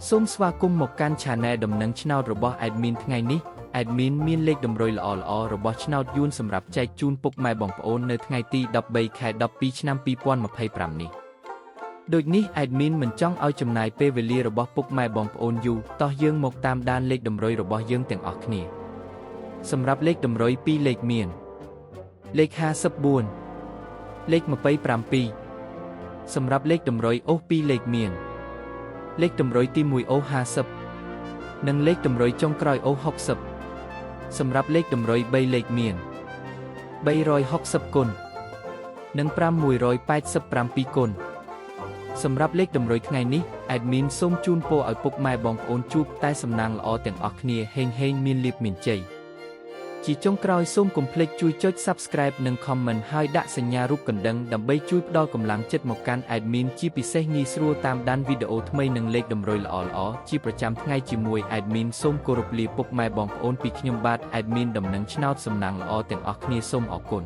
សូមស្វាគមន៍មកកាន់ Channel ដំណឹងឆ្នោតរបស់ Admin ថ្ងៃនេះ Admin មានលេខតម្រុយល្អៗរបស់ឆ្នោតយួនសម្រាប់ចែកជូនពុកម៉ែបងប្អូននៅថ្ងៃទី13 ខែ 12 ឆ្នាំ 2025 នេះដូចនេះ Admin មិនចង់ឲ្យចំណាយពេលវេលារបស់ពុកម៉ែបងប្អូនយូរតោះយើងមកតាមដានលេខតម្រុយរបស់យើងទាំងអស់គ្នាសម្រាប់លេខតម្រុយ2លេខមានលេខ54លេខ27សម្រាប់លេខតម្រុយអូស2លេខមានលេខតម្រុយទី1អូ50និងលេខតម្រុយចុងក្រោយអូ60សម្រាប់លេខតម្រុយ3លេខមាន360គុណនិង587គុណសម្រាប់លេខតម្រុយថ្ងៃនេះ Admin សូមជូនពរឲ្យពុកម៉ែបងប្អូនជួបតែសំណាងល្អទាំងអស់គ្នាហេងមានលាភមានជ័យជាចុងក្រោយសូមកុំភ្លេចជួយចុច Subscribe និង Comment ហើយដាក់សញ្ញារូបកណ្ដឹងដើម្បីជួយផ្ដល់កម្លាំងចិត្តមកកាន់ Admin ជាពិសេសងាយស្រួលតាមដានវីដេអូថ្មីនិងលេខតម្រុយល្អៗជាប្រចាំថ្ងៃជាមួយ Admin សូមគោរពលាពុកម៉ែបងប្អូនពីខ្ញុំបាទ Admin ដំណឹងឆ្នោតសំណាងល្អទាំងអស់គ្នាសូមអរគុណ